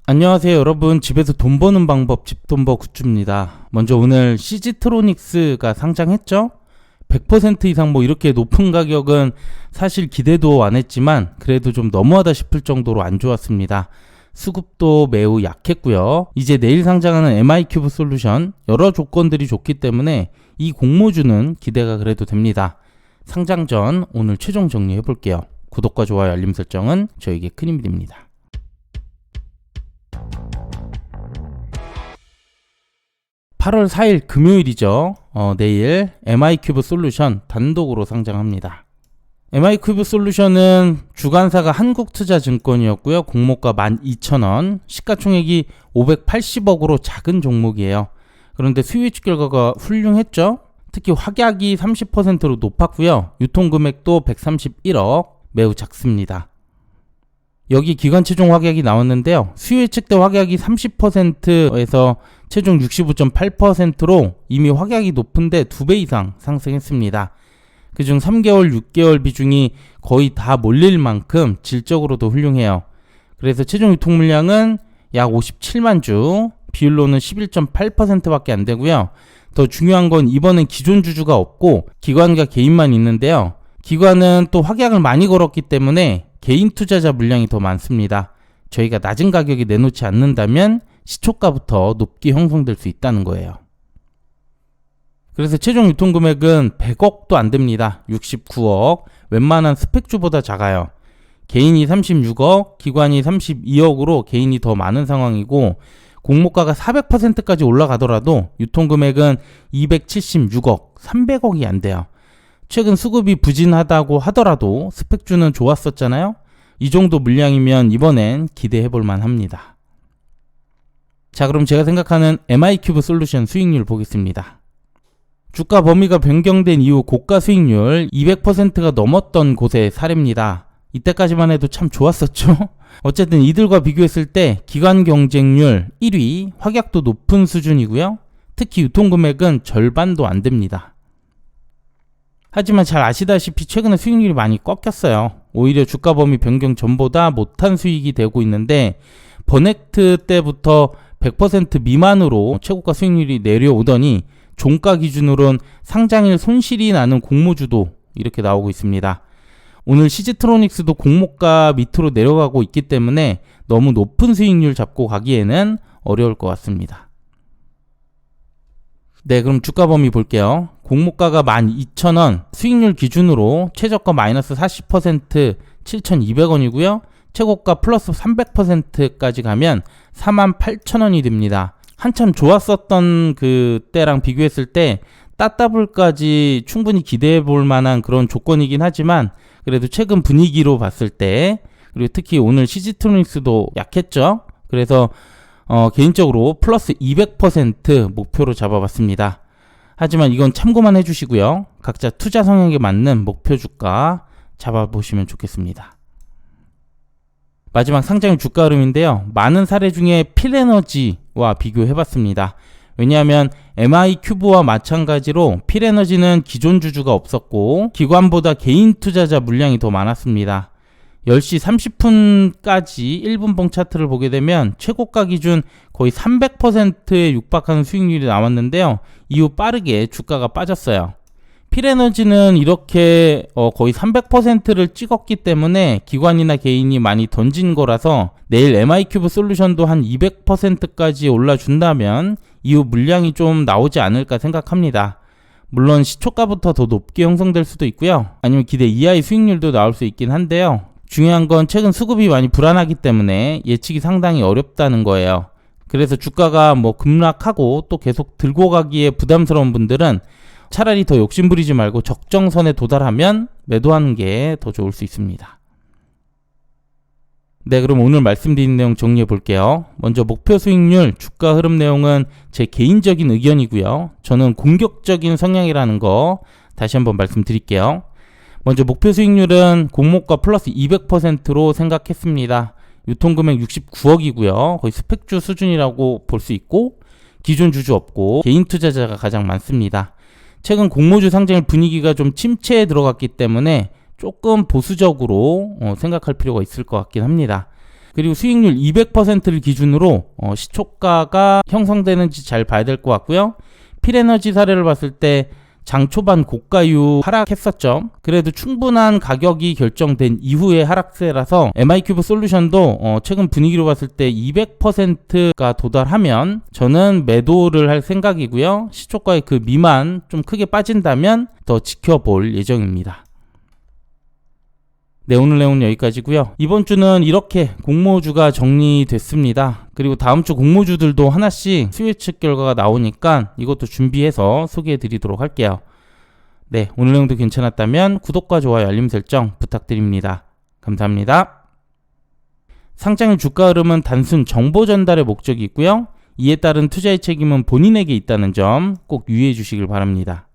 안녕하세요 여러분, 집에서 돈 버는 방법 집돈버 굿즈입니다. 먼저 오늘 CG트로닉스가 상장했죠. 100% 이상 이렇게 높은 가격은 사실 기대도 안 했지만 그래도 좀 너무하다 싶을 정도로 안 좋았습니다. 수급도 매우 약했고요. 이제 내일 상장하는 MI큐브 솔루션 여러 조건들이 좋기 때문에 이 공모주는 기대가 그래도 됩니다. 상장 전 오늘 최종 정리해 볼게요. 구독과 좋아요 알림 설정은 저에게 큰 힘이 됩니다. 8월 4일 금요일이죠. 내일 MI큐브 솔루션 단독으로 상장합니다. MI큐브 솔루션은 주관사가 한국투자증권이었고요. 공모가 12,000원, 시가총액이 580억으로 작은 종목이에요. 그런데 수요 예측 결과가 훌륭했죠. 특히 확약이 30%로 높았고요. 유통금액도 131억, 매우 작습니다. 여기 기관 최종 확약이 나왔는데요. 수요 예측대 확약이 30%에서 최종 65.8%로 이미 확약이 높은데 2배 이상 상승했습니다. 그중 3개월, 6개월 비중이 거의 다 몰릴 만큼 질적으로도 훌륭해요. 그래서 최종 유통 물량은 약 57만 주, 비율로는 11.8%밖에 안 되고요. 더 중요한 건 이번엔 기존 주주가 없고 기관과 개인만 있는데요. 기관은 또 확약을 많이 걸었기 때문에 개인 투자자 물량이 더 많습니다. 저희가 낮은 가격에 내놓지 않는다면 시초가부터 높게 형성될 수 있다는 거예요. 그래서 최종 유통금액은 100억도 안 됩니다. 69억, 웬만한 스펙주보다 작아요. 개인이 36억, 기관이 32억으로 개인이 더 많은 상황이고 공모가가 400%까지 올라가더라도 유통금액은 276억, 300억이 안 돼요. 최근 수급이 부진하다고 하더라도 스펙주는 좋았었잖아요. 이 정도 물량이면 이번엔 기대해볼 만합니다. 자, 그럼 제가 생각하는 MI큐브 솔루션 수익률 보겠습니다. 주가 범위가 변경된 이후 고가 수익률 200%가 넘었던 곳의 사례입니다. 이때까지만 해도 참 좋았었죠. 어쨌든 이들과 비교했을 때 기관 경쟁률 1위, 확약도 높은 수준이고요. 특히 유통금액은 절반도 안 됩니다. 하지만 잘 아시다시피 최근에 수익률이 많이 꺾였어요. 오히려 주가 범위 변경 전보다 못한 수익이 되고 있는데 버넥트 때부터 100% 미만으로 최고가 수익률이 내려오더니 종가 기준으론 상장일 손실이 나는 공모주도 이렇게 나오고 있습니다. 오늘 CG트로닉스도 공모가 밑으로 내려가고 있기 때문에 너무 높은 수익률 잡고 가기에는 어려울 것 같습니다. 네, 그럼 주가 범위 볼게요. 공모가가 12,000원, 수익률 기준으로 최저가 마이너스 40% 7,200원이고요. 최고가 플러스 300%까지 가면 48,000원이 됩니다. 한참 좋았었던 그때랑 비교했을 때 따따블까지 충분히 기대해 볼 만한 그런 조건이긴 하지만 그래도 최근 분위기로 봤을 때, 그리고 특히 오늘 CG트로닉스도 약했죠. 그래서 개인적으로 플러스 200% 목표로 잡아봤습니다. 하지만 이건 참고만 해주시고요. 각자 투자 성향에 맞는 목표 주가 잡아보시면 좋겠습니다. 마지막 상장일 주가 흐름인데요. 많은 사례 중에 필에너지와 비교해봤습니다. 왜냐하면 MI큐브와 마찬가지로 필에너지는 기존 주주가 없었고 기관보다 개인 투자자 물량이 더 많았습니다. 10시 30분까지 1분봉 차트를 보게 되면 최고가 기준 거의 300%에 육박하는 수익률이 나왔는데요. 이후 빠르게 주가가 빠졌어요. 필에너지는 이렇게 거의 300%를 찍었기 때문에 기관이나 개인이 많이 던진 거라서 내일 MI큐브 솔루션도 한 200%까지 올라준다면 이후 물량이 좀 나오지 않을까 생각합니다. 물론 시초가부터 더 높게 형성될 수도 있고요. 아니면 기대 이하의 수익률도 나올 수 있긴 한데요. 중요한 건 최근 수급이 많이 불안하기 때문에 예측이 상당히 어렵다는 거예요. 그래서 주가가 급락하고 또 계속 들고 가기에 부담스러운 분들은 차라리 더 욕심부리지 말고 적정선에 도달하면 매도하는 게 더 좋을 수 있습니다. 네, 그럼 오늘 말씀드린 내용 정리해 볼게요. 먼저 목표 수익률, 주가 흐름 내용은 제 개인적인 의견이고요. 저는 공격적인 성향이라는 거 다시 한번 말씀드릴게요. 먼저 목표 수익률은 공모가 플러스 200%로 생각했습니다. 유통금액 69억이고요. 거의 스펙주 수준이라고 볼 수 있고 기존 주주 없고 개인 투자자가 가장 많습니다. 최근 공모주 상장일 분위기가 좀 침체에 들어갔기 때문에 조금 보수적으로 생각할 필요가 있을 것 같긴 합니다. 그리고 수익률 200%를 기준으로 시초가가 형성되는지 잘 봐야 될 것 같고요. 필에너지 사례를 봤을 때 장 초반 고가 이후 하락했었죠. 그래도 충분한 가격이 결정된 이후의 하락세라서 MI큐브 솔루션도 최근 분위기로 봤을 때 200%가 도달하면 저는 매도를 할 생각이고요. 시초가의 그 미만 좀 크게 빠진다면 더 지켜볼 예정입니다. 네, 오늘 내용은 여기까지고요. 이번 주는 이렇게 공모주가 정리됐습니다. 그리고 다음 주 공모주들도 하나씩 수요 예측 결과가 나오니까 이것도 준비해서 소개해 드리도록 할게요. 네, 오늘 내용도 괜찮았다면 구독과 좋아요, 알림 설정 부탁드립니다. 감사합니다. 상장일 주가 흐름은 단순 정보 전달의 목적이 있고요. 이에 따른 투자의 책임은 본인에게 있다는 점 꼭 유의해 주시길 바랍니다.